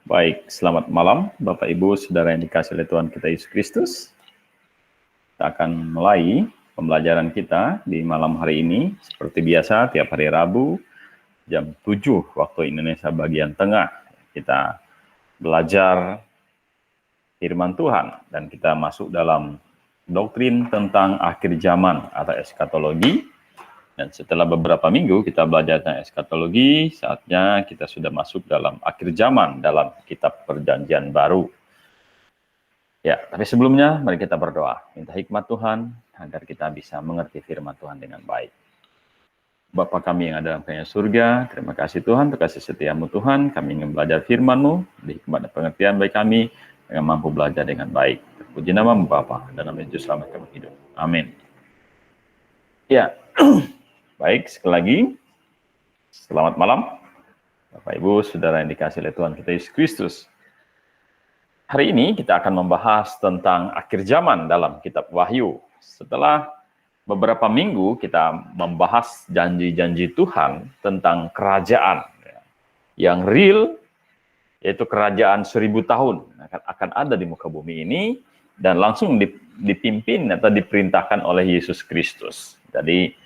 Baik, selamat malam Bapak Ibu Saudara yang dikasihi oleh Tuhan kita Yesus Kristus. Kita akan mulai pembelajaran kita di malam hari ini. Seperti biasa, tiap hari Rabu, jam 7 waktu Indonesia bagian tengah. Kita belajar firman Tuhan dan kita masuk dalam doktrin tentang akhir zaman atau eskatologi. Dan setelah beberapa minggu kita belajar tentang eskatologi, saatnya kita sudah masuk dalam akhir zaman dalam kitab Perjanjian Baru. Ya, tapi sebelumnya mari kita berdoa, minta hikmat Tuhan agar kita bisa mengerti firman Tuhan dengan baik. Bapa kami yang ada dalam kerajaan surga, terima kasih Tuhan, terima kasih setiamu Tuhan, kami ingin belajar firman-Mu, di hikmat dan pengertian bagi kami, yang mampu belajar dengan baik. Terpuji nama-Mu Bapa, dan nama Yesus selamat kami hidup. Amin. Ya, baik, sekali lagi, selamat malam, Bapak Ibu, Saudara yang dikasihi oleh Tuhan kita Yesus Kristus. Hari ini kita akan membahas tentang akhir zaman dalam kitab Wahyu. Setelah beberapa minggu kita membahas janji-janji Tuhan tentang kerajaan yang real, yaitu kerajaan 1000 tahun akan ada di muka bumi ini dan langsung dipimpin atau diperintahkan oleh Yesus Kristus. Jadi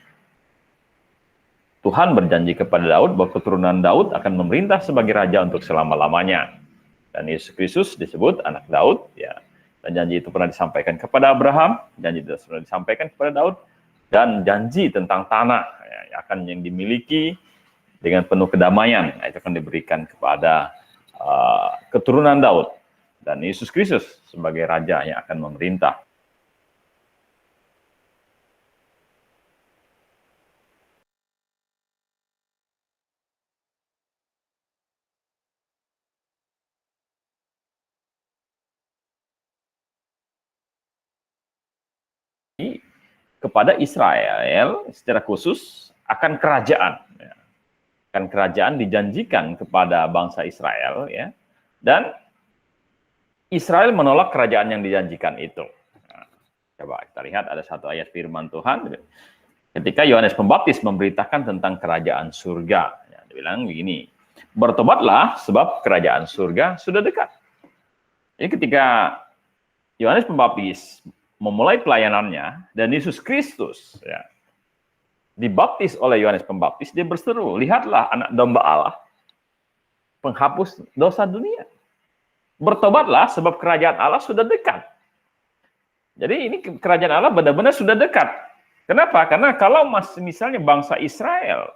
Tuhan berjanji kepada Daud bahwa keturunan Daud akan memerintah sebagai raja untuk selama-lamanya. Dan Yesus Kristus disebut anak Daud, ya. Dan janji itu pernah disampaikan kepada Abraham, janji itu pernah disampaikan kepada Daud, dan janji tentang tanah ya, yang dimiliki dengan penuh kedamaian, itu akan diberikan kepada keturunan Daud. Dan Yesus Kristus sebagai raja yang akan memerintah. Kepada Israel secara khusus akan kerajaan, ya. Akan kerajaan dijanjikan kepada bangsa Israel, ya, dan Israel menolak kerajaan yang dijanjikan itu. Nah, coba kita lihat ada satu ayat firman Tuhan ketika Yohanes Pembaptis memberitakan tentang kerajaan surga, ya, dia bilang begini, bertobatlah sebab kerajaan surga sudah dekat. Jadi ketika Yohanes Pembaptis memulai pelayanannya dan Yesus Kristus ya, dibaptis oleh Yohanes Pembaptis, dia berseru, lihatlah anak domba Allah, penghapus dosa dunia. Bertobatlah sebab kerajaan Allah sudah dekat. Jadi ini kerajaan Allah benar-benar sudah dekat. Kenapa? Karena kalau misalnya bangsa Israel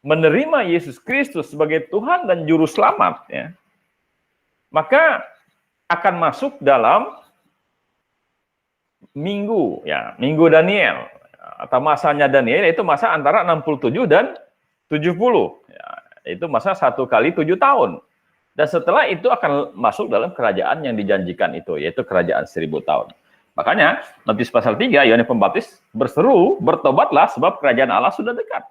menerima Yesus Kristus sebagai Tuhan dan Juru Selamat, ya, maka akan masuk dalam minggu Daniel atau masanya Daniel, yaitu masa antara 67 dan 70 ya, itu masa 1 kali 7 tahun, dan setelah itu akan masuk dalam kerajaan yang dijanjikan itu, yaitu kerajaan 1000 tahun. Makanya Matius pasal 3 Yohanes Pembaptis berseru, bertobatlah sebab kerajaan Allah sudah dekat,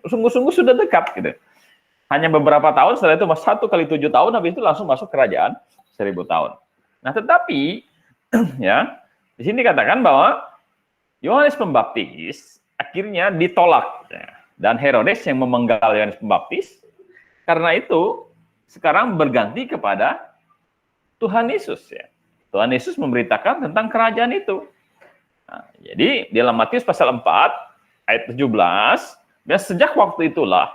sungguh-sungguh sudah dekat gitu. Hanya beberapa tahun setelah itu 1 kali 7 tahun, habis itu langsung masuk kerajaan 1000 tahun. Nah tetapi ya, di sini dikatakan bahwa Yohanes Pembaptis akhirnya ditolak, ya, dan Herodes yang memenggal Yohanes Pembaptis. Karena itu sekarang berganti kepada Tuhan Yesus. Ya. Tuhan Yesus memberitakan tentang kerajaan itu. Nah, jadi dalam Matius pasal 4 ayat 17, dan sejak waktu itulah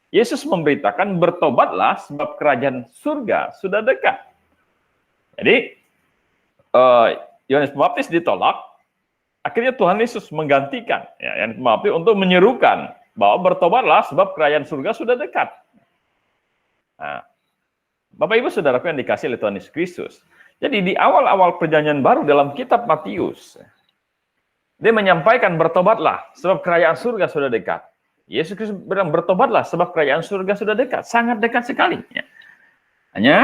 Yesus memberitakan bertobatlah sebab kerajaan surga sudah dekat. Jadi Yohanes Pembaptis ditolak, akhirnya Tuhan Yesus menggantikan Yohanes Pembaptis untuk menyerukan bahwa bertobatlah sebab kerajaan surga sudah dekat. Nah, Bapak Ibu Saudaraku yang dikasihi oleh Tuhan Yesus Kristus. Jadi di awal-awal perjanjian baru dalam kitab Matius, dia menyampaikan bertobatlah sebab kerajaan surga sudah dekat. Yesus Kristus bilang bertobatlah sebab kerajaan surga sudah dekat, sangat dekat sekali. Ya. Hanya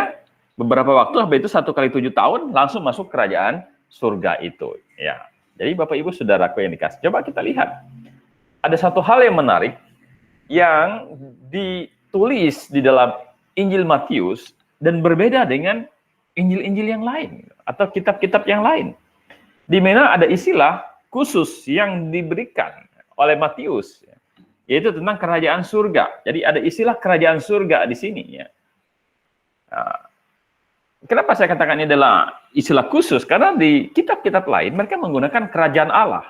beberapa waktu, habis itu 1 kali 7 tahun langsung masuk kerajaan surga itu. Ya, jadi Bapak Ibu Saudaraku yang dikasih, coba kita lihat. Ada satu hal yang menarik yang ditulis di dalam Injil Matius dan berbeda dengan Injil-Injil yang lain atau kitab-kitab yang lain. Di mana ada istilah khusus yang diberikan oleh Matius, yaitu tentang kerajaan surga. Jadi ada istilah kerajaan surga di sini, ya. Nah, kenapa saya katakan ini adalah istilah khusus? Karena di kitab-kitab lain mereka menggunakan kerajaan Allah.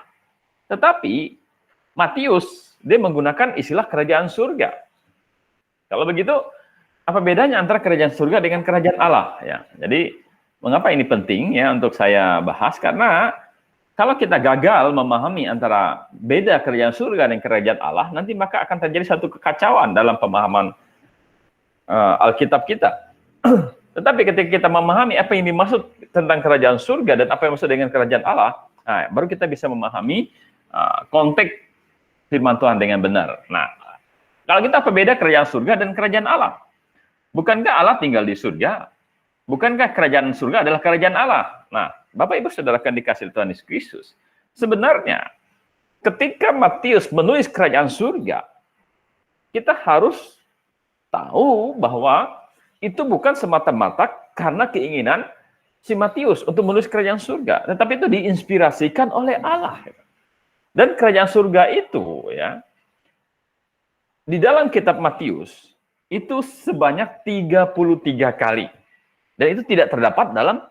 Tetapi Matius, dia menggunakan istilah kerajaan surga. Kalau begitu, apa bedanya antara kerajaan surga dengan kerajaan Allah? Ya, jadi, mengapa ini penting ya untuk saya bahas? Karena kalau kita gagal memahami antara beda kerajaan surga dan kerajaan Allah, nanti maka akan terjadi satu kekacauan dalam pemahaman Alkitab kita. Tetapi ketika kita memahami apa yang dimaksud tentang kerajaan surga dan apa yang dimaksud dengan kerajaan Allah, nah, baru kita bisa memahami konteks firman Tuhan dengan benar. Nah, kalau kita apa beda kerajaan surga dan kerajaan Allah? Bukankah Allah tinggal di surga? Bukankah kerajaan surga adalah kerajaan Allah? Nah, Bapak Ibu Saudara kan dikasih Tuhan Yesus Kristus. Sebenarnya, ketika Matius menulis kerajaan surga, kita harus tahu bahwa itu bukan semata-mata karena keinginan si Matius untuk menulis kerajaan surga, tetapi itu diinspirasikan oleh Allah. Dan kerajaan surga itu ya di dalam kitab Matius itu sebanyak 33 kali. Dan itu tidak terdapat dalam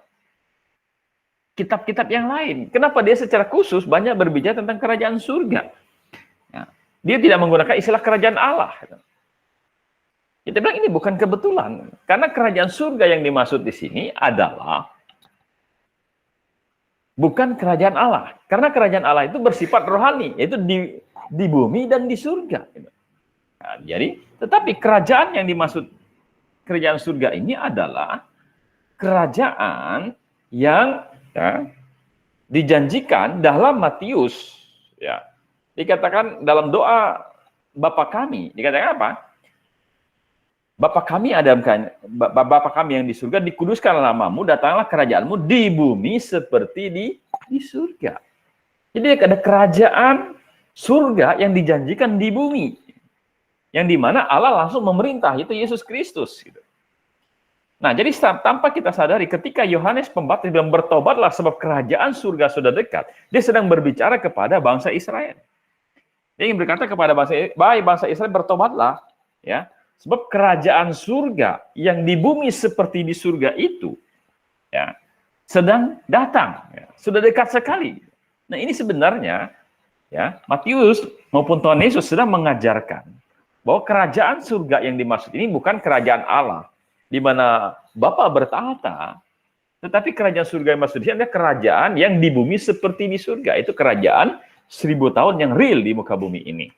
kitab-kitab yang lain. Kenapa dia secara khusus banyak berbicara tentang kerajaan surga? Ya, dia tidak menggunakan istilah kerajaan Allah. Kita bilang ini bukan kebetulan. Karena kerajaan surga yang dimaksud di sini adalah bukan kerajaan Allah. Karena kerajaan Allah itu bersifat rohani, yaitu di bumi dan di surga. Nah, jadi, tetapi kerajaan yang dimaksud kerajaan surga ini adalah kerajaan yang ya, dijanjikan dalam Matius. Ya, dikatakan dalam doa Bapa kami, dikatakan apa? Bapa kami Bapa kami yang di surga, dikuduskanlah namamu, datanglah kerajaanmu di bumi seperti di surga. Jadi ada kerajaan surga yang dijanjikan di bumi, yang dimana Allah langsung memerintah, itu Yesus Kristus. Gitu. Nah, jadi tanpa kita sadari, ketika Yohanes Pembaptis bilang bertobatlah sebab kerajaan surga sudah dekat, dia sedang berbicara kepada bangsa Israel. Dia ingin berkata kepada bangsa Israel, bertobatlah, ya. Sebab kerajaan surga yang di bumi seperti di surga itu ya sedang datang, ya, sudah dekat sekali. Nah, ini sebenarnya ya Matius maupun Tuhan Yesus sedang mengajarkan bahwa kerajaan surga yang dimaksud ini bukan kerajaan Allah di mana Bapa bertahta, tetapi kerajaan surga yang maksud ini adalah kerajaan yang di bumi seperti di surga. Itu kerajaan 1000 tahun yang real di muka bumi ini.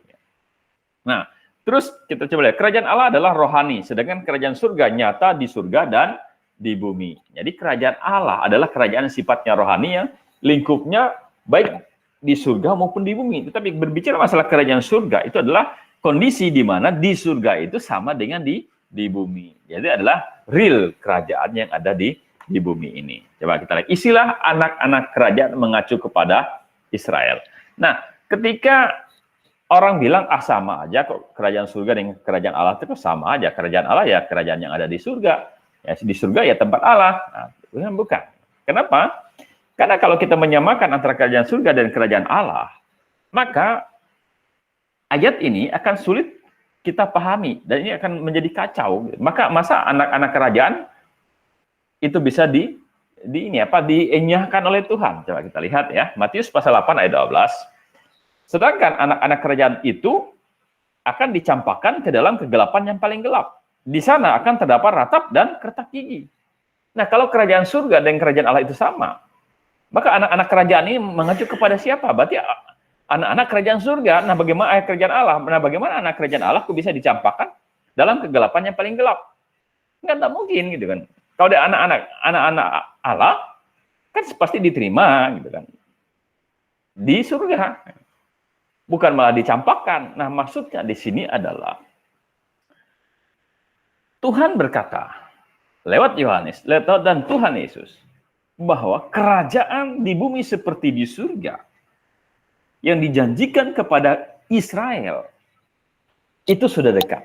Nah, terus kita coba lihat, kerajaan Allah adalah rohani, sedangkan kerajaan surga nyata di surga dan di bumi. Jadi kerajaan Allah adalah kerajaan sifatnya rohani yang lingkupnya baik di surga maupun di bumi. Tetapi berbicara masalah kerajaan surga itu adalah kondisi di mana di surga itu sama dengan di bumi. Jadi adalah real kerajaan yang ada di bumi ini. Coba kita lihat istilah anak-anak kerajaan mengacu kepada Israel. Nah, ketika orang bilang, sama aja kok kerajaan surga dengan kerajaan Allah itu sama aja. Kerajaan Allah ya kerajaan yang ada di surga. Ya, di surga ya tempat Allah. Nah, bukan. Kenapa? Karena kalau kita menyamakan antara kerajaan surga dan kerajaan Allah, maka ayat ini akan sulit kita pahami. Dan ini akan menjadi kacau. Maka masa anak-anak kerajaan itu bisa dienyahkan oleh Tuhan. Coba kita lihat ya. Matius pasal 8 ayat 12. Sedangkan anak-anak kerajaan itu akan dicampakkan ke dalam kegelapan yang paling gelap. Di sana akan terdapat ratap dan kertak gigi. Nah, kalau kerajaan surga dan kerajaan Allah itu sama, maka anak-anak kerajaan ini mengacu kepada siapa? Berarti anak-anak kerajaan surga. Nah, bagaimana kerajaan Allah? Nah, bagaimana anak kerajaan Allah bisa dicampakkan dalam kegelapan yang paling gelap? Nggak mungkin, gitu kan. Kalau ada anak-anak Allah, kan pasti diterima, gitu kan. Di surga. Bukan malah dicampakkan. Nah, maksudnya di sini adalah Tuhan berkata lewat Yohanes, dan Tuhan Yesus bahwa kerajaan di bumi seperti di surga yang dijanjikan kepada Israel itu sudah dekat.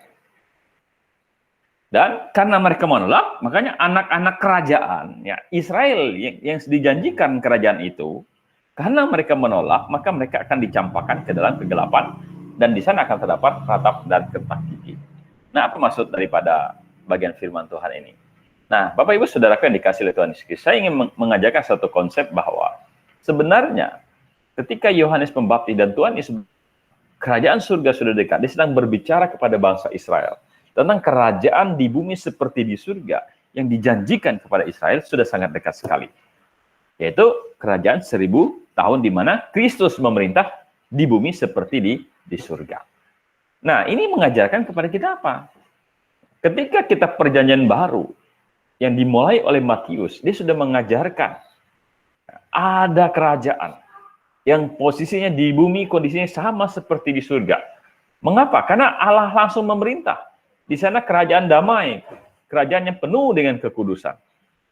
Dan karena mereka menolak, makanya anak-anak kerajaan ya Israel yang dijanjikan kerajaan itu, karena mereka menolak, maka mereka akan dicampakkan ke dalam kegelapan dan di sana akan terdapat ratap dan kertak gigi. Nah, apa maksud daripada bagian firman Tuhan ini? Nah, Bapak Ibu Saudaraku yang dikasih oleh Tuhan Yesus, saya ingin mengajarkan satu konsep bahwa sebenarnya ketika Yohanes Pembaptis dan Tuhan Yesus, kerajaan surga sudah dekat, dia sedang berbicara kepada bangsa Israel tentang kerajaan di bumi seperti di surga yang dijanjikan kepada Israel sudah sangat dekat sekali. Yaitu kerajaan 1000 tahun di mana Kristus memerintah di bumi seperti di surga. Nah, ini mengajarkan kepada kita apa? Ketika kita perjanjian baru yang dimulai oleh Matius, dia sudah mengajarkan ada kerajaan yang posisinya di bumi kondisinya sama seperti di surga. Mengapa? Karena Allah langsung memerintah. Di sana kerajaan damai, kerajaan yang penuh dengan kekudusan.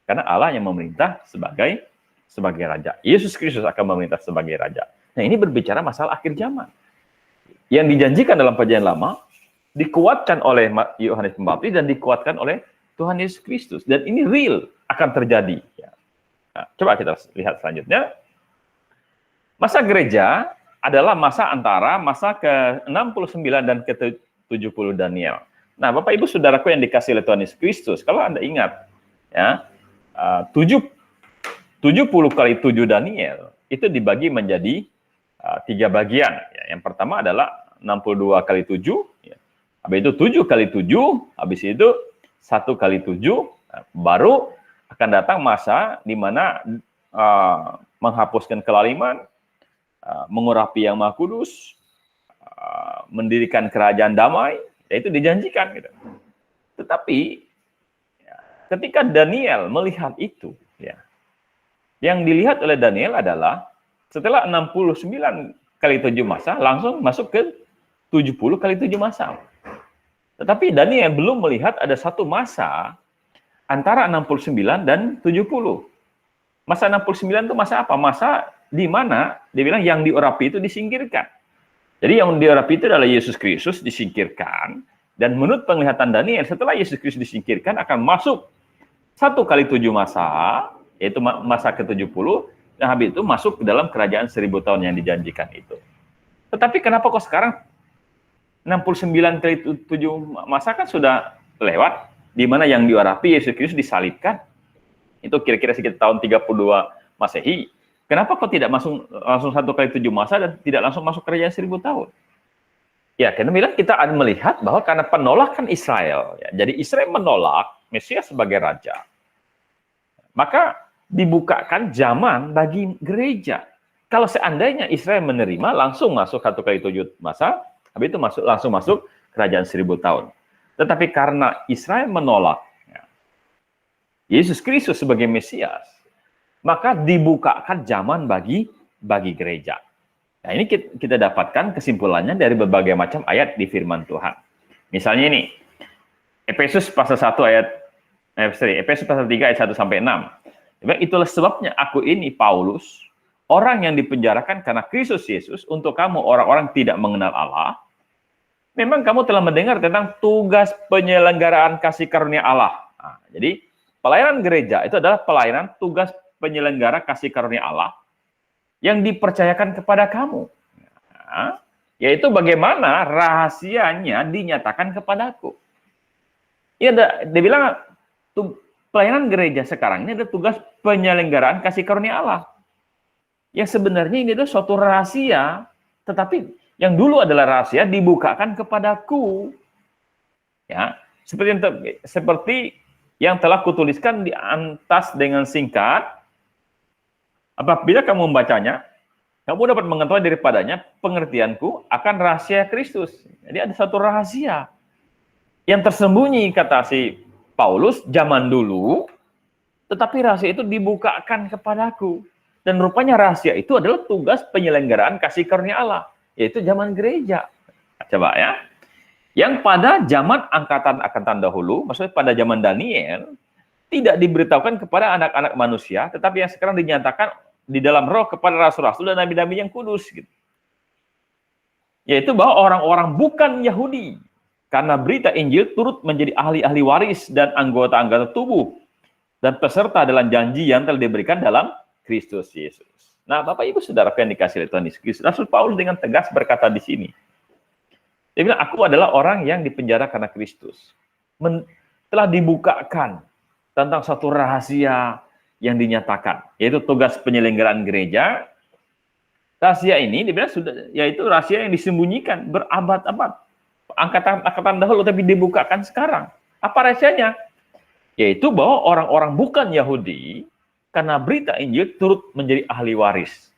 Karena Allah yang memerintah sebagai raja. Yesus Kristus akan memerintah sebagai raja. Nah, ini berbicara masalah akhir zaman. Yang dijanjikan dalam perjanjian lama dikuatkan oleh Yohanes Pembaptis dan dikuatkan oleh Tuhan Yesus Kristus. Dan ini real akan terjadi. Nah, coba kita lihat selanjutnya. Masa gereja adalah masa antara masa ke-69 dan ke-70 Daniel. Nah, Bapak Ibu Saudaraku yang dikasih oleh Tuhan Yesus Kristus, kalau Anda ingat, ya, 70 kali 7 Daniel itu dibagi menjadi 3 bagian. Ya. Yang pertama adalah 62 kali 7, ya. Habis itu 7 kali 7, habis itu 1 kali 7, baru akan datang masa di mana menghapuskan kelaliman, mengurapi yang Maha Kudus, mendirikan kerajaan damai, yaitu dijanjikan gitu. Tetapi ketika Daniel melihat itu, ya, yang dilihat oleh Daniel adalah setelah 69 kali 7 masa langsung masuk ke 70 kali 7 masa. Tetapi Daniel belum melihat ada satu masa antara 69 dan 70. Masa 69 itu masa apa? Masa di mana dia bilang yang diurapi itu disingkirkan. Jadi yang diurapi itu adalah Yesus Kristus disingkirkan, dan menurut penglihatan Daniel setelah Yesus Kristus disingkirkan akan masuk 1 kali 7 masa, yaitu masa ke-70, dan habis itu masuk ke dalam kerajaan 1000 tahun yang dijanjikan itu. Tetapi kenapa kok sekarang 69 kali 7 masa kan sudah lewat, di mana yang diurapi Yesus Kristus disalibkan. Itu kira-kira sekitar tahun 32 Masehi. Kenapa kok tidak langsung 1 kali 7 masa dan tidak langsung masuk kerajaan 1000 tahun? Ya, karena bilang kita akan melihat bahwa karena penolakan Israel, ya, jadi Israel menolak Mesias sebagai raja, maka dibukakan zaman bagi gereja. Kalau seandainya Israel menerima, langsung masuk 1 kali 7 masa, habis itu langsung masuk kerajaan 1000 tahun. Tetapi karena Israel menolak Yesus Kristus sebagai Mesias, maka dibukakan zaman bagi gereja. Nah, ini kita dapatkan kesimpulannya dari berbagai macam ayat di firman Tuhan. Misalnya ini, Efesus pasal 1 Efesus pasal 3 ayat 1 sampai 6. Itulah sebabnya aku ini Paulus, orang yang dipenjarakan karena Kristus Yesus, untuk kamu orang-orang tidak mengenal Allah. Memang kamu telah mendengar tentang tugas penyelenggaraan kasih karunia Allah. Nah, jadi pelayanan gereja itu adalah pelayanan tugas penyelenggara kasih karunia Allah yang dipercayakan kepada kamu. Nah, yaitu bagaimana rahasianya dinyatakan kepadaku. Dia bilang pelayanan gereja sekarang ini ada tugas penyelenggaraan kasih karunia Allah. Yang sebenarnya ini adalah suatu rahasia, tetapi yang dulu adalah rahasia dibukakan kepadaku. Ya, seperti yang telah kutuliskan di atas dengan singkat. Apabila kamu membacanya, kamu dapat mengetahui daripadanya pengertianku akan rahasia Kristus. Jadi ada satu rahasia yang tersembunyi, kata si Paulus, zaman dulu, tetapi rahasia itu dibukakan kepadaku. Dan rupanya rahasia itu adalah tugas penyelenggaraan kasih karunia Allah, yaitu zaman gereja. Coba ya. Yang pada zaman angkatan dahulu, maksudnya pada zaman Daniel, tidak diberitahukan kepada anak-anak manusia, tetapi yang sekarang dinyatakan di dalam roh kepada rasul-rasul dan nabi-nabi yang kudus. Gitu. Yaitu bahwa orang-orang bukan Yahudi, karena berita Injil turut menjadi ahli-ahli waris dan anggota-anggota tubuh, dan peserta dalam janji yang telah diberikan dalam Kristus Yesus. Nah, Bapak Ibu Saudara yang dikasih oleh Tuhan Yesus, Rasul Paulus dengan tegas berkata di sini, dia bilang, aku adalah orang yang dipenjara karena Kristus. Telah dibukakan tentang satu rahasia yang dinyatakan, yaitu tugas penyelenggaraan gereja. Rahasia ini dibilang sudah, yaitu rahasia yang disembunyikan berabad-abad, angkatan dahulu, tapi dibukakan sekarang. Apa rahasianya? Yaitu bahwa orang-orang bukan Yahudi, karena berita Injil turut menjadi ahli waris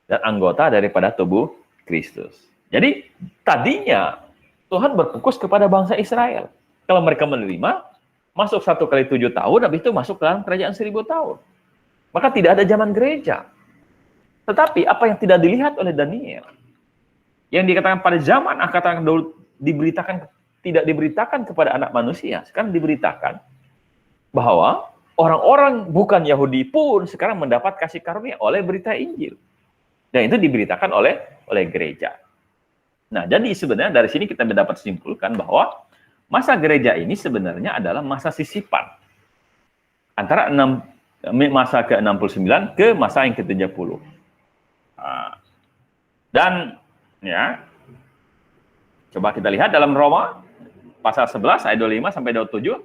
dan anggota daripada tubuh Kristus. Jadi tadinya Tuhan berfokus kepada bangsa Israel. Kalau mereka menerima, masuk 1 kali 7 tahun, habis itu masuk dalam kerajaan 1000 tahun. Maka tidak ada zaman gereja. Tetapi apa yang tidak dilihat oleh Daniel, yang dikatakan pada zaman angkatan dahulu diberitakan, tidak diberitakan kepada anak manusia, sekarang diberitakan bahwa orang-orang bukan Yahudi pun sekarang mendapat kasih karunia oleh berita Injil. Dan itu diberitakan oleh gereja. Nah, jadi sebenarnya dari sini kita dapat simpulkan bahwa masa gereja ini sebenarnya adalah masa sisipan. Antara masa ke-69 ke masa yang ke-70. Dan ya, coba kita lihat dalam Roma pasal 11 ayat 25 sampai 27.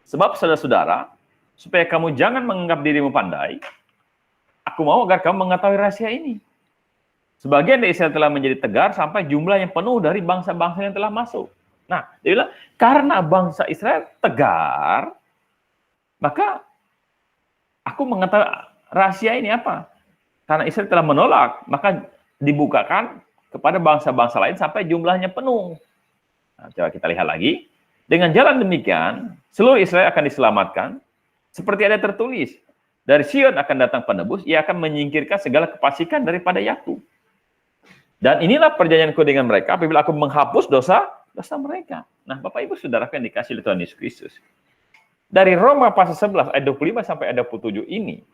Sebab saudara-saudara, supaya kamu jangan menganggap dirimu pandai, aku mau agar kamu mengetahui rahasia ini. Sebagian dari Israel telah menjadi tegar sampai jumlah yang penuh dari bangsa-bangsa yang telah masuk. Nah, dia bilang, karena bangsa Israel tegar, maka aku mengetahui rahasia ini apa? Karena Israel telah menolak, maka dibukakan kepada bangsa-bangsa lain sampai jumlahnya penuh. Nah, coba kita lihat lagi. Dengan jalan demikian, seluruh Israel akan diselamatkan, seperti ada tertulis, dari Sion akan datang penebus, ia akan menyingkirkan segala kefasikan daripada Yakub. Dan inilah perjanjianku dengan mereka apabila aku menghapus dosa mereka. Nah, Bapak Ibu Saudara yang dikasih oleh Tuhan Yesus Kristus. Dari Roma pasal 11 ayat 25 sampai ayat 27 ini,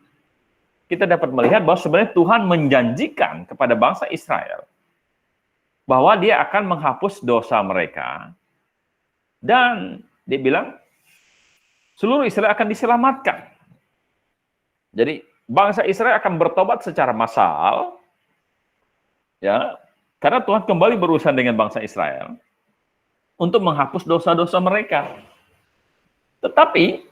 kita dapat melihat bahwa sebenarnya Tuhan menjanjikan kepada bangsa Israel bahwa dia akan menghapus dosa mereka, dan dia bilang seluruh Israel akan diselamatkan. Jadi bangsa Israel akan bertobat secara massal, ya, karena Tuhan kembali berurusan dengan bangsa Israel untuk menghapus dosa-dosa mereka. Tetapi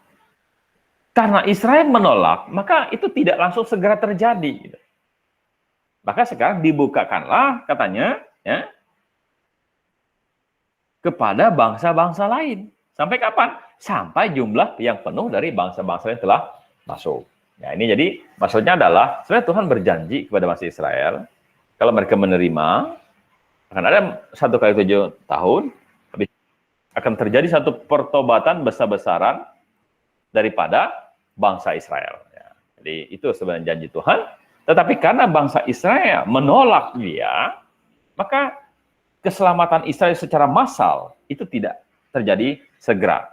karena Israel menolak, maka itu tidak langsung segera terjadi. Maka sekarang dibukakanlah katanya, ya, kepada bangsa-bangsa lain. Sampai kapan? Sampai jumlah yang penuh dari bangsa-bangsa yang telah masuk. Ya, ini jadi maksudnya adalah sebenarnya Tuhan berjanji kepada bangsa Israel, kalau mereka menerima, akan ada 1 kali 7 tahun, akan terjadi satu pertobatan besar-besaran daripada bangsa Israel. Ya, jadi itu sebenarnya janji Tuhan. Tetapi karena bangsa Israel menolak dia, maka keselamatan Israel secara massal itu tidak terjadi segera.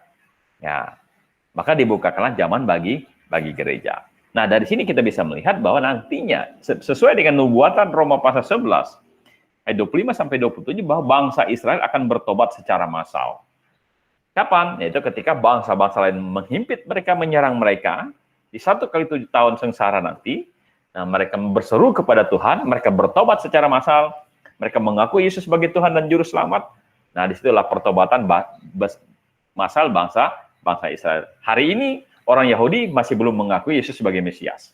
Ya, maka dibukakanlah zaman bagi gereja. Nah, dari sini kita bisa melihat bahwa nantinya sesuai dengan nubuatan Roma pasal 11 ayat 25 sampai 27 bahwa bangsa Israel akan bertobat secara massal. Kapan? Yaitu ketika bangsa-bangsa lain menghimpit mereka, menyerang mereka di 1 kali 7 tahun sengsara nanti. Nah, mereka berseru kepada Tuhan, mereka bertobat secara massal, mereka mengaku Yesus sebagai Tuhan dan Juru Selamat. Nah, disitulah pertobatan massal bangsa Israel. Hari ini orang Yahudi masih belum mengakui Yesus sebagai Mesias.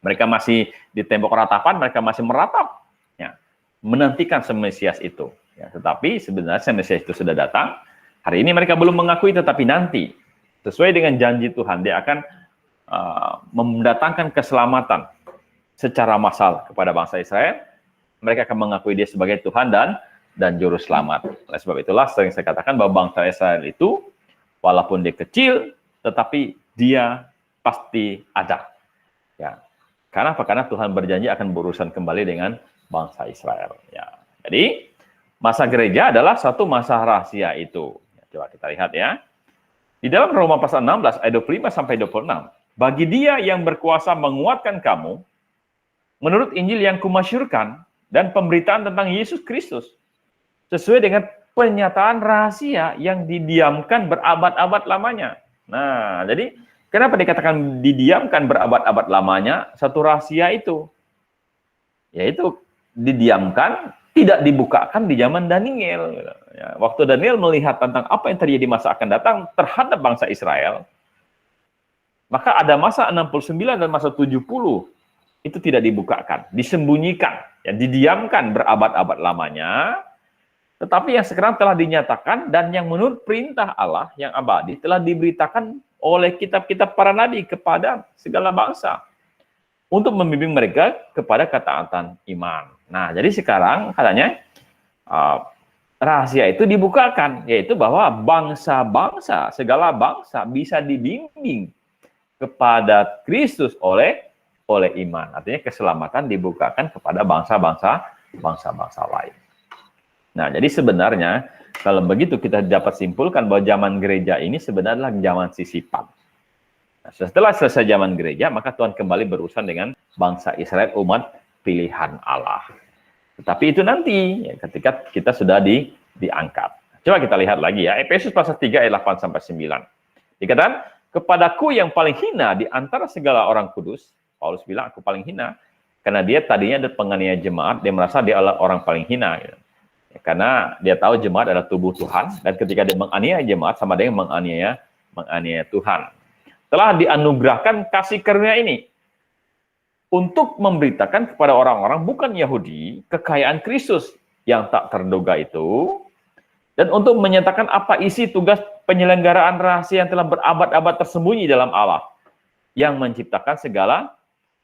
Mereka masih di tembok ratapan, mereka masih meratap, ya, menantikan Mesias itu. Ya, tetapi sebenarnya Mesias itu sudah datang. Hari ini mereka belum mengakui, tetapi nanti sesuai dengan janji Tuhan, dia akan mendatangkan keselamatan secara massal kepada bangsa Israel. Mereka akan mengakui dia sebagai Tuhan dan Juru Selamat. Oleh sebab itulah sering saya katakan bahwa bangsa Israel itu, walaupun dia kecil, tetapi dia pasti ada. Ya. Karena apa? Karena Tuhan berjanji akan berurusan kembali dengan bangsa Israel. Ya. Jadi, masa gereja adalah satu masa rahasia itu. Coba kita lihat ya. Di dalam Roma pasal 16 ayat 25 sampai 26, bagi dia yang berkuasa menguatkan kamu menurut Injil yang kumasyurkan dan pemberitaan tentang Yesus Kristus sesuai dengan pernyataan rahasia yang didiamkan berabad-abad lamanya. Nah, jadi kenapa dikatakan didiamkan berabad-abad lamanya? Satu rahasia itu, yaitu didiamkan, tidak dibukakan di zaman Daniel. Ya, waktu Daniel melihat tentang apa yang terjadi masa akan datang terhadap bangsa Israel, Maka ada masa 69 dan masa 70 itu tidak dibukakan, disembunyikan, ya, didiamkan berabad-abad lamanya. Tetapi yang sekarang telah dinyatakan dan yang menurut perintah Allah yang abadi telah diberitakan oleh kitab-kitab para nabi kepada segala bangsa untuk membimbing mereka kepada ketaatan iman. Nah, jadi sekarang katanya rahasia itu dibukakan, yaitu bahwa bangsa-bangsa, segala bangsa bisa dibimbing kepada Kristus oleh iman. Artinya keselamatan dibukakan kepada bangsa-bangsa lain. Nah, jadi sebenarnya kalau begitu kita dapat simpulkan bahwa zaman gereja ini sebenarnya zaman sisipan. Nah, setelah selesai zaman gereja, maka Tuhan kembali berurusan dengan bangsa Israel, umat pilihan Allah. Tetapi itu nanti, ya, ketika kita sudah diangkat. Coba kita lihat lagi ya, Efesus pasal 3 ayat 8 sampai 9. Dikatakan, kepadaku yang paling hina di antara segala orang kudus, Paulus bilang aku paling hina, karena dia tadinya ada penganiaya jemaat, dia merasa dia adalah orang paling hina. Gitu. Ya, karena dia tahu jemaat adalah tubuh Tuhan, dan ketika dia menganiaya jemaat, sama dengan menganiaya Tuhan. Telah dianugerahkan kasih karunia ini untuk memberitakan kepada orang-orang bukan Yahudi kekayaan Kristus yang tak terduga itu, dan untuk menyatakan apa isi tugas penyelenggaraan rahasia yang telah berabad-abad tersembunyi dalam Allah yang menciptakan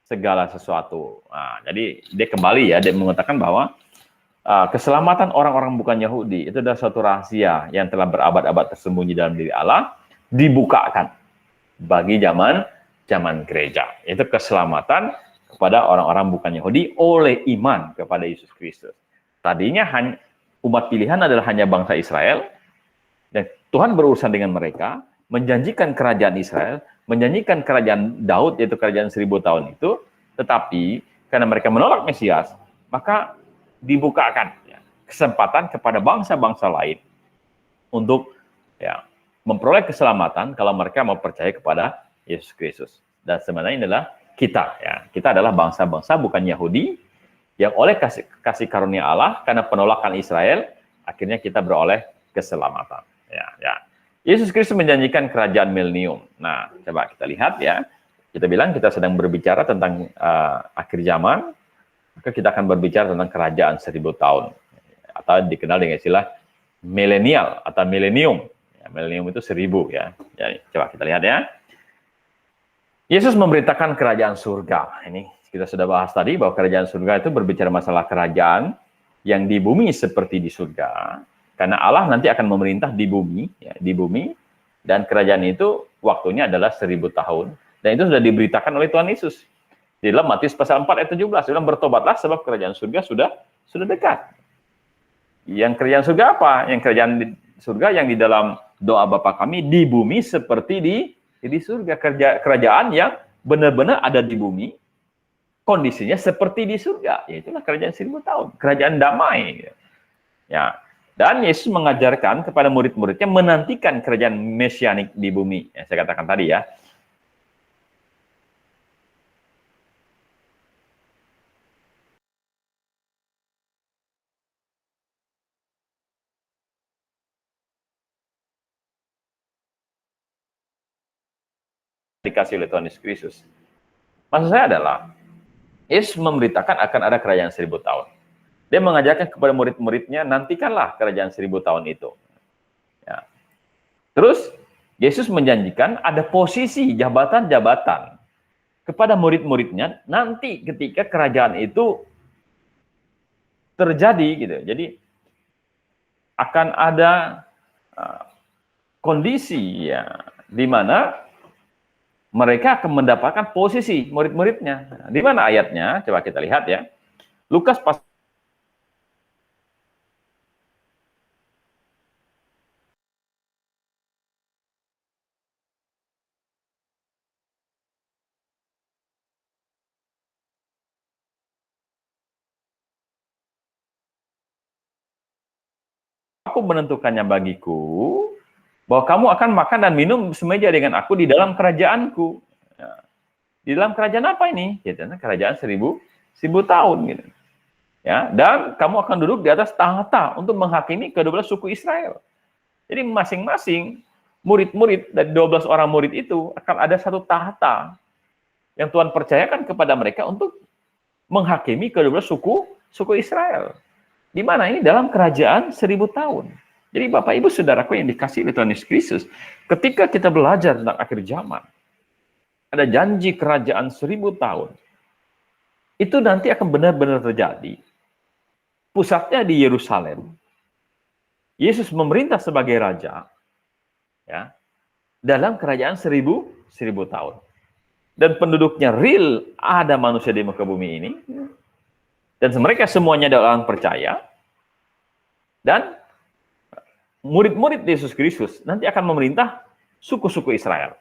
segala sesuatu. Nah, jadi dia kembali ya, dia mengatakan bahwa keselamatan orang-orang bukan Yahudi itu adalah suatu rahasia yang telah berabad-abad tersembunyi dalam diri Allah, dibukakan bagi zaman gereja. Itu keselamatan kepada orang-orang bukan Yahudi oleh iman kepada Yesus Kristus. Tadinya umat pilihan adalah hanya bangsa Israel, dan Tuhan berurusan dengan mereka, menjanjikan kerajaan Israel, menjanjikan kerajaan Daud, yaitu kerajaan 1000 tahun itu, tetapi karena mereka menolak Mesias, maka dibukakan ya, kesempatan kepada bangsa-bangsa lain untuk ya, memperoleh keselamatan kalau mereka mau percaya kepada Yesus Kristus. Dan sebenarnya inilah kita, ya. Kita adalah bangsa-bangsa bukan Yahudi yang oleh kasih karunia Allah karena penolakan Israel, akhirnya kita beroleh keselamatan. Ya. Yesus Kristus menjanjikan kerajaan milenium. Nah, coba kita lihat ya. Kita bilang kita sedang berbicara tentang akhir zaman, maka kita akan berbicara tentang kerajaan 1000 tahun. Atau dikenal dengan istilah milenial atau milenium. Ya, milenium itu 1000 ya. Jadi, coba kita lihat ya. Yesus memberitakan kerajaan surga. Ini kita sudah bahas tadi bahwa kerajaan surga itu berbicara masalah kerajaan yang di bumi seperti di surga. Karena Allah nanti akan memerintah di bumi, ya, di bumi, dan kerajaan itu waktunya adalah 1000 tahun. Dan itu sudah diberitakan oleh Tuhan Yesus. Di dalam Matius pasal 4 ayat 17, dia bilang bertobatlah sebab kerajaan surga sudah dekat. Yang kerajaan surga apa? Yang kerajaan surga yang di dalam doa Bapa kami di bumi seperti di surga. Kerajaan yang benar-benar ada di bumi, kondisinya seperti di surga. Yaitulah kerajaan 1000 tahun. Kerajaan damai. Ya. Dan Yesus mengajarkan kepada murid-muridnya menantikan kerajaan mesianik di bumi. Yang saya katakan tadi ya. Dikasih oleh Tuhan Yesus Kristus. Maksud saya adalah, Yesus memberitakan akan ada kerajaan 1000 tahun. Dia mengajarkan kepada murid-muridnya, nantikanlah kerajaan 1000 tahun itu. Ya. Terus, Yesus menjanjikan ada posisi jabatan-jabatan kepada murid-muridnya nanti ketika kerajaan itu terjadi. Gitu. Jadi, akan ada kondisi ya, di mana mereka akan mendapatkan posisi murid-muridnya. Di mana ayatnya? Coba kita lihat ya. Lukas pasal aku menentukannya bagiku, bahwa kamu akan makan dan minum semeja dengan aku di dalam kerajaanku. Ya. Di dalam kerajaan apa ini? Ya, kerajaan 1000 tahun. Gitu. Ya, dan kamu akan duduk di atas tahta untuk menghakimi kedua belah suku Israel. Jadi masing-masing murid-murid dari 12 orang murid itu akan ada satu tahta yang Tuhan percayakan kepada mereka untuk menghakimi kedua suku Israel. Di mana ini dalam kerajaan 1000 tahun. Jadi Bapak Ibu Saudaraku yang dikasihi oleh Tuhan Yesus Kristus, ketika kita belajar tentang akhir zaman, ada janji kerajaan 1000 tahun. Itu nanti akan benar-benar terjadi. Pusatnya di Yerusalem. Yesus memerintah sebagai raja, ya, dalam kerajaan 1000 tahun. Dan penduduknya real, ada manusia di muka bumi ini, dan mereka semuanya adalah orang percaya, dan murid-murid Yesus Kristus nanti akan memerintah suku-suku Israel.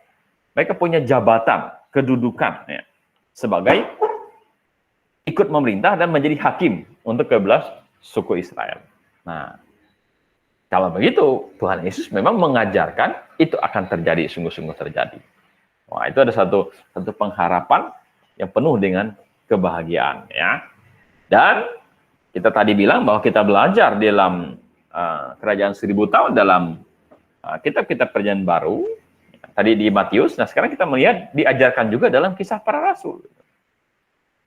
Mereka punya jabatan, kedudukan, ya, sebagai ikut memerintah dan menjadi hakim untuk ke-11 suku Israel. Nah, kalau begitu, Tuhan Yesus memang mengajarkan itu akan terjadi, sungguh-sungguh terjadi. Wah, itu ada satu pengharapan yang penuh dengan kebahagiaan, ya. Dan kita tadi bilang bahwa kita belajar dalam kerajaan 1000 tahun dalam kitab-kitab Perjanjian Baru. Tadi di Matius, nah sekarang kita melihat diajarkan juga dalam Kisah Para Rasul.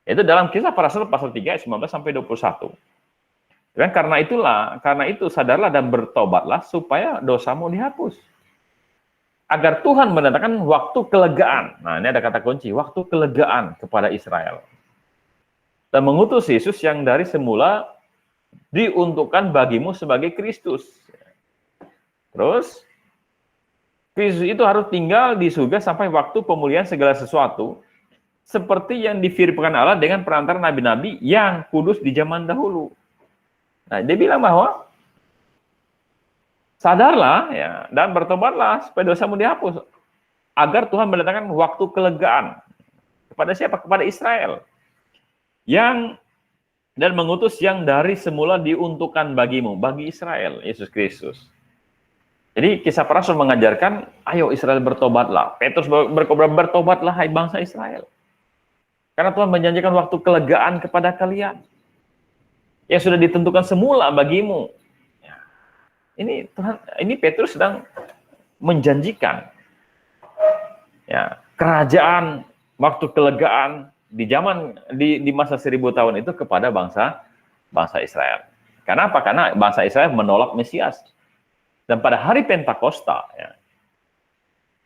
Itu dalam Kisah Para Rasul pasal 3 ayat 19 sampai 21. Dan karena itu sadarlah dan bertobatlah supaya dosamu dihapus. Agar Tuhan mendatangkan waktu kelegaan. Nah, ini ada kata kunci, waktu kelegaan kepada Israel. Dan mengutus Yesus yang dari semula diuntukkan bagimu sebagai Kristus. Terus, Kristus itu harus tinggal di surga sampai waktu pemulihan segala sesuatu, seperti yang difirmankan Allah dengan perantara nabi-nabi yang kudus di zaman dahulu. Nah, dia bilang bahwa sadarlah, ya, dan bertobatlah supaya dosamu dihapus, agar Tuhan mendatangkan waktu kelegaan kepada siapa? Kepada Israel, yang dan mengutus yang dari semula diuntukkan bagimu, bagi Israel, Yesus Kristus. Jadi Kisah Para Rasul mengajarkan, ayo Israel bertobatlah. Petrus bertobatlah, hai bangsa Israel. Karena Tuhan menjanjikan waktu kelegaan kepada kalian yang sudah ditentukan semula bagimu. Ini Petrus sedang menjanjikan, ya, kerajaan, waktu kelegaan di masa 1000 tahun itu kepada bangsa Israel. Karena apa? Karena bangsa Israel menolak Mesias. Dan pada hari Pentakosta, ya,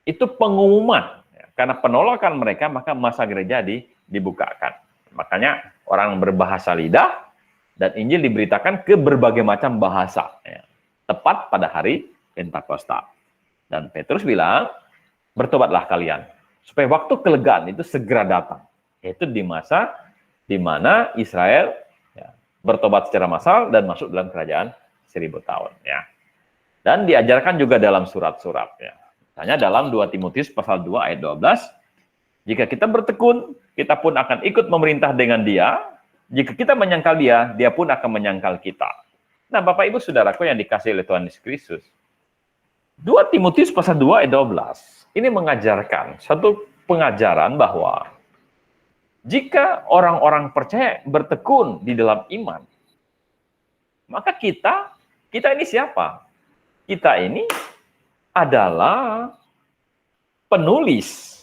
itu pengumuman, ya, karena penolakan mereka, maka masa gereja dibukakan. Makanya orang berbahasa lidah dan Injil diberitakan ke berbagai macam bahasa, ya, tepat pada hari Pentakosta. Dan Petrus bilang, bertobatlah kalian, supaya waktu kelegaan itu segera datang. Yaitu di masa di mana Israel, ya, bertobat secara massal dan masuk dalam kerajaan 1000 tahun. Ya. Dan diajarkan juga dalam surat-surat. Ya. Misalnya dalam 2 Timotius pasal 2 ayat 12, jika kita bertekun, kita pun akan ikut memerintah dengan dia. Jika kita menyangkal dia, dia pun akan menyangkal kita. Nah, Bapak Ibu Saudaraku yang dikasihi oleh Tuhan Yesus Kristus, 2 Timotius pasal 2 ayat 12 ini mengajarkan satu pengajaran bahwa jika orang-orang percaya bertekun di dalam iman, maka kita ini siapa? Kita ini adalah penulis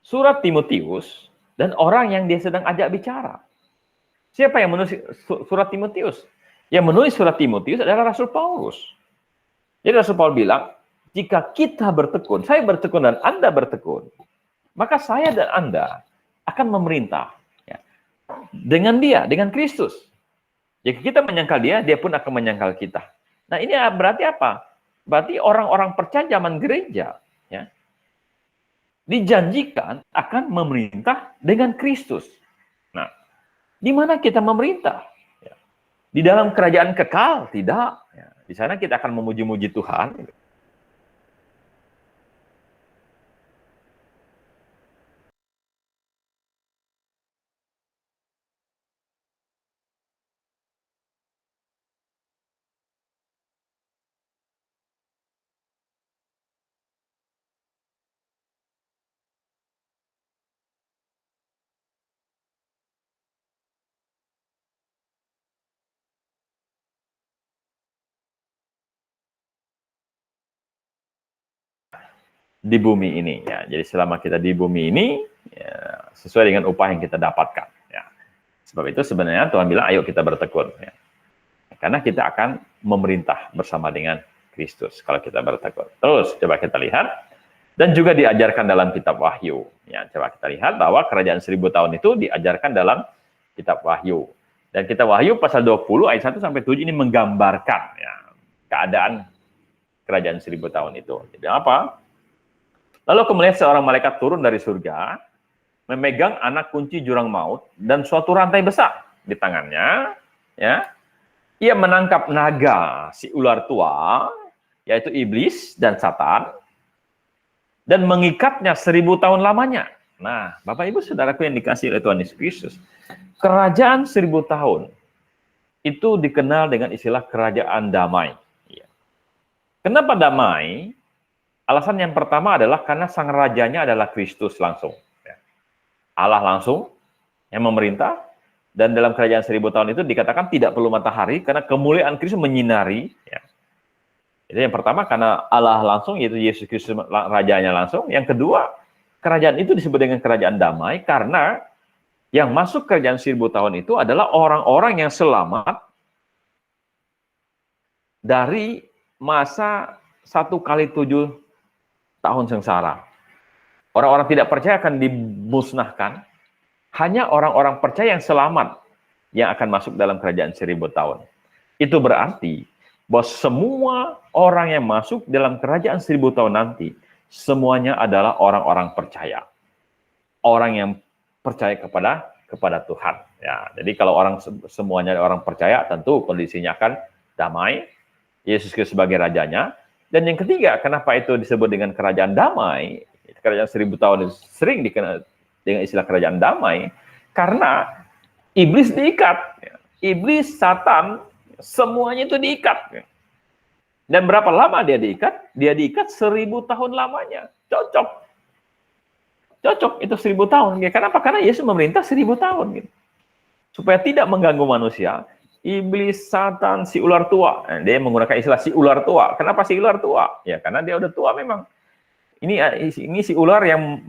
surat Timotius dan orang yang dia sedang ajak bicara. Siapa yang menulis surat Timotius? Yang menulis surat Timotius adalah Rasul Paulus. Jadi Rasul Paulus bilang, jika kita bertekun, saya bertekun dan Anda bertekun, maka saya dan Anda akan memerintah, ya, dengan dia, dengan Kristus. Jika kita menyangkal dia, dia pun akan menyangkal kita. Nah, ini berarti apa? Berarti orang-orang percaya zaman gereja, ya, dijanjikan akan memerintah dengan Kristus. Nah, di mana kita memerintah? Ya, di dalam kerajaan kekal? Tidak. Ya, di sana kita akan memuji-muji Tuhan. di bumi ini. Ya, jadi selama kita di bumi ini, ya, sesuai dengan upah yang kita dapatkan. Ya. Sebab itu sebenarnya Tuhan bilang, ayo kita bertekun. Ya. Karena kita akan memerintah bersama dengan Kristus kalau kita bertekun. Terus coba kita lihat, dan juga diajarkan dalam kitab Wahyu. Ya, coba kita lihat bahwa kerajaan 1000 tahun itu diajarkan dalam kitab Wahyu. Dan kitab Wahyu pasal 20 ayat 1 sampai 7 ini menggambarkan ya, keadaan kerajaan 1000 tahun itu. Jadi apa? Lalu kemudian seorang malaikat turun dari surga, memegang anak kunci jurang maut dan suatu rantai besar di tangannya. Ya, ia menangkap naga si ular tua, yaitu iblis dan Satan, dan mengikatnya 1000 tahun lamanya. Nah, Bapak Ibu Saudaraku yang dikasihi oleh Tuhan Yesus Kristus, kerajaan 1000 tahun itu dikenal dengan istilah kerajaan damai. Kenapa damai? Alasan yang pertama adalah karena sang rajanya adalah Kristus langsung. Allah langsung yang memerintah, dan dalam kerajaan 1000 tahun itu dikatakan tidak perlu matahari karena kemuliaan Kristus menyinari. Ya. Jadi yang pertama karena Allah langsung, yaitu Yesus Kristus rajanya langsung. Yang kedua, kerajaan itu disebut dengan kerajaan damai karena yang masuk kerajaan 1000 tahun itu adalah orang-orang yang selamat dari masa 1x7 tahun sengsara. Orang-orang tidak percaya akan dimusnahkan. Hanya orang-orang percaya yang selamat yang akan masuk dalam kerajaan 1000 tahun. Itu berarti bahwa semua orang yang masuk dalam kerajaan 1000 tahun nanti, semuanya adalah orang-orang percaya. Orang yang percaya kepada Tuhan. Ya, jadi kalau semuanya orang percaya, tentu kondisinya akan damai. Yesus Kristus sebagai rajanya. Dan yang ketiga, kenapa itu disebut dengan kerajaan damai? Kerajaan 1000 tahun itu sering dikenal dengan istilah kerajaan damai, karena iblis diikat. Iblis, Satan, semuanya itu diikat. Dan berapa lama dia diikat? Dia diikat 1000 tahun lamanya. Cocok. Cocok, itu 1000 tahun. Kenapa? Karena Yesus memerintah 1000 tahun. Gitu. Supaya tidak mengganggu manusia, iblis, Satan, si ular tua. Dia menggunakan istilah si ular tua. Kenapa si ular tua? Ya, karena dia udah tua memang. Ini si ular yang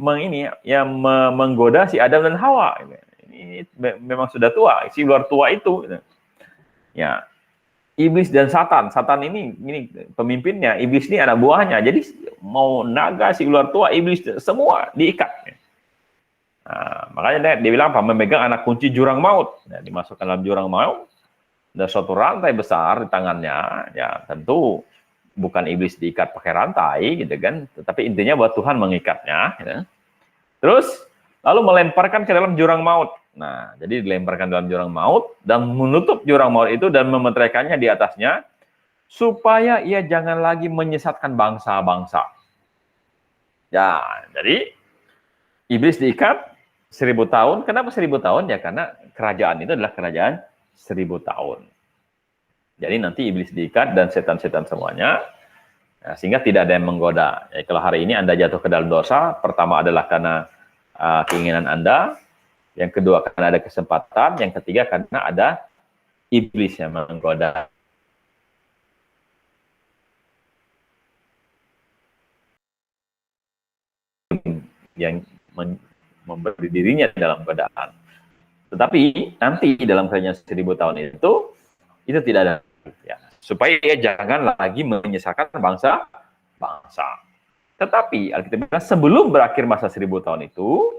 menggoda si Adam dan Hawa. Ini memang sudah tua, si ular tua itu. Ya, iblis dan Satan. Satan ini pemimpinnya, iblis ini anak buahnya. Jadi mau naga, si ular tua, iblis semua diikat. Nah, makanya dia bilang apa? Memegang anak kunci jurang maut. Nah, dimasukkan dalam jurang maut. Dan suatu rantai besar di tangannya. Ya, tentu bukan iblis diikat pakai rantai, gitu kan? Tetapi intinya bahwa Tuhan mengikatnya. Gitu. Terus lalu melemparkan ke dalam jurang maut. Nah, jadi dilemparkan dalam jurang maut dan menutup jurang maut itu dan memeteraikannya di atasnya supaya ia jangan lagi menyesatkan bangsa-bangsa. Ya, jadi iblis diikat 1000 tahun. Kenapa 1000 tahun? Ya karena kerajaan itu adalah kerajaan 1000 tahun. Jadi nanti iblis diikat dan setan-setan semuanya, ya, sehingga tidak ada yang menggoda. Ya, kalau hari ini Anda jatuh ke dalam dosa, pertama adalah karena keinginan Anda, yang kedua karena ada kesempatan, yang ketiga karena ada iblis yang menggoda. Yang memberi dirinya dalam godaan. Tetapi nanti dalam kerajaan 1000 tahun itu tidak ada. Ya, supaya ia jangan lagi menyesalkan bangsa-bangsa. Tetapi Alkitab bilang sebelum berakhir masa 1000 tahun itu,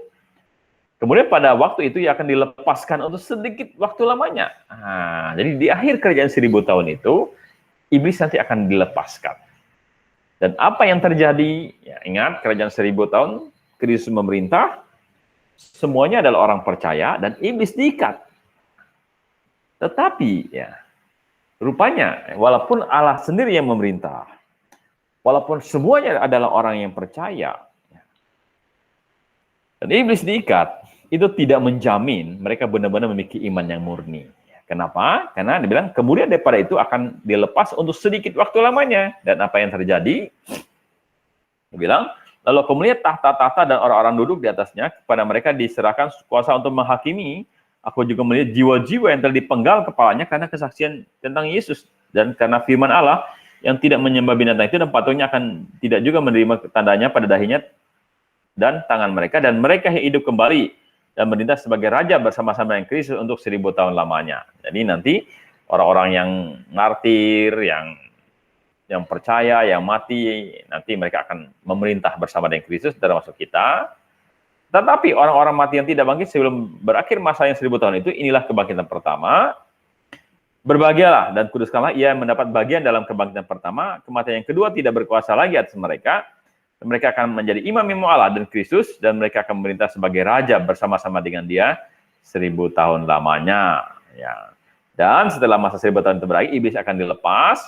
kemudian pada waktu itu ia akan dilepaskan untuk sedikit waktu lamanya. Nah, jadi di akhir kerajaan 1000 tahun itu, iblis nanti akan dilepaskan. Dan apa yang terjadi? Ya, ingat, kerajaan 1000 tahun, Kristus memerintah, semuanya adalah orang percaya, dan iblis diikat. Tetapi, ya, rupanya, walaupun Allah sendiri yang memerintah, walaupun semuanya adalah orang yang percaya, dan iblis diikat, itu tidak menjamin mereka benar-benar memiliki iman yang murni. Kenapa? Karena dibilang, kemudian daripada itu akan dilepas untuk sedikit waktu lamanya. Dan apa yang terjadi? Dibilang, lalu kemudian tahta-tahta dan orang-orang duduk di atasnya, kepada mereka diserahkan kuasa untuk menghakimi. Aku juga melihat jiwa-jiwa yang telah dipenggal kepalanya karena kesaksian tentang Yesus. Dan karena firman Allah yang tidak menyembah binatang itu dan patungnya akan tidak juga menerima tandanya pada dahinya dan tangan mereka, dan mereka hidup kembali dan memerintah sebagai raja bersama-sama dengan Kristus untuk 1000 tahun lamanya. Jadi nanti orang-orang yang martir, yang percaya, yang mati, nanti mereka akan memerintah bersama dengan Kristus, termasuk kita. Tetapi orang-orang mati yang tidak bangkit sebelum berakhir masa yang 1000 tahun itu, inilah kebangkitan pertama. Berbahagialah dan kuduskanlah ia mendapat bagian dalam kebangkitan pertama. Kematian yang kedua tidak berkuasa lagi atas mereka. Mereka akan menjadi imam-imam Allah dan Kristus, dan mereka akan memerintah sebagai raja bersama-sama dengan dia 1000 tahun lamanya. Ya. Dan setelah masa 1000 tahun itu berakhir, iblis akan dilepas.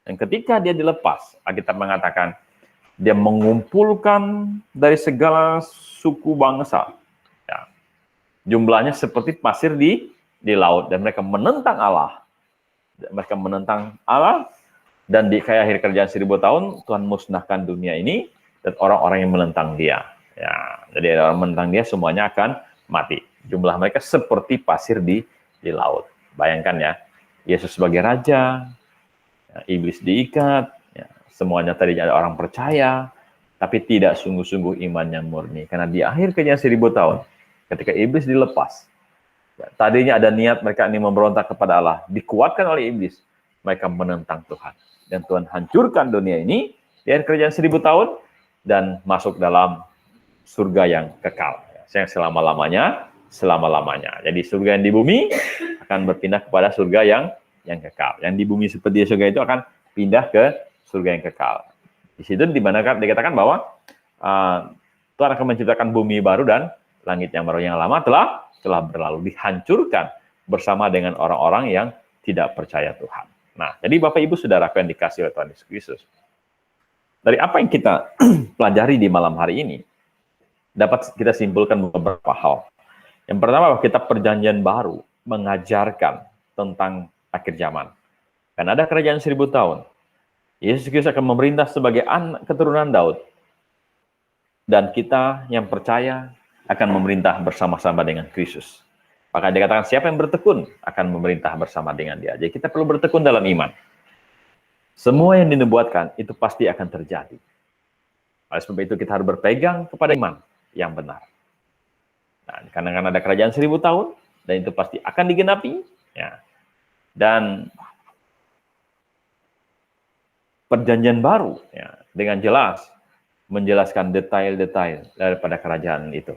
Dan ketika dia dilepas, Alkitab mengatakan, dia mengumpulkan dari segala suku bangsa. Ya. Jumlahnya seperti pasir di laut. Dan mereka menentang Allah. Mereka menentang Allah. Dan di akhir kerjaan 1000 tahun, Tuhan musnahkan dunia ini. Dan orang-orang yang menentang dia. Ya. Jadi orang menentang dia semuanya akan mati. Jumlah mereka seperti pasir di laut. Bayangkan ya. Yesus sebagai raja. Ya, iblis diikat. Semuanya tadi ada orang percaya, tapi tidak sungguh-sungguh imannya murni. Karena di akhir kejadian 1000 tahun, ketika iblis dilepas, tadinya ada niat mereka ini memberontak kepada Allah, dikuatkan oleh iblis, mereka menentang Tuhan. Dan Tuhan hancurkan dunia ini di akhir kejadian 1000 tahun, dan masuk dalam surga yang kekal. Yang selama-lamanya. Jadi surga yang di bumi akan berpindah kepada surga yang kekal. Yang di bumi seperti surga itu akan pindah ke surga yang kekal. Di situ dimana dikatakan bahwa Tuhan akan menciptakan bumi baru dan langit yang baru. Yang lama telah berlalu, dihancurkan bersama dengan orang-orang yang tidak percaya Tuhan. Nah, jadi Bapak Ibu Saudaraku yang dikasihi oleh Tuhan Yesus Kristus, dari apa yang kita pelajari di malam hari ini, dapat kita simpulkan beberapa hal. Yang pertama, bahwa kitab Perjanjian Baru mengajarkan tentang akhir zaman. Karena ada kerajaan 1000 tahun. Yesus Kristus akan memerintah sebagai anak keturunan Daud. Dan kita yang percaya akan memerintah bersama-sama dengan Kristus. Maka dikatakan siapa yang bertekun akan memerintah bersama dengan dia. Jadi kita perlu bertekun dalam iman. Semua yang dinubuatkan itu pasti akan terjadi. Oleh sebab itu kita harus berpegang kepada iman yang benar. Nah, karena ada kerajaan 1000 tahun, dan itu pasti akan digenapi. Ya. Dan Perjanjian Baru ya, dengan jelas menjelaskan detail-detail daripada kerajaan itu.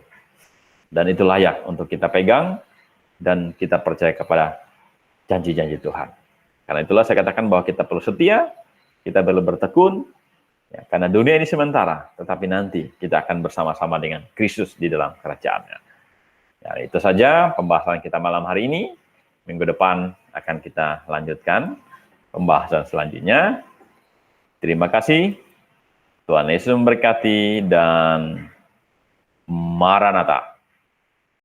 Dan itu layak untuk kita pegang dan kita percaya kepada janji-janji Tuhan. Karena itulah saya katakan bahwa kita perlu setia, kita perlu bertekun, ya, karena dunia ini sementara, tetapi nanti kita akan bersama-sama dengan Kristus di dalam kerajaannya. Ya, itu saja pembahasan kita malam hari ini. Minggu depan akan kita lanjutkan pembahasan selanjutnya. Terima kasih. Tuhan Yesus memberkati dan Maranatha.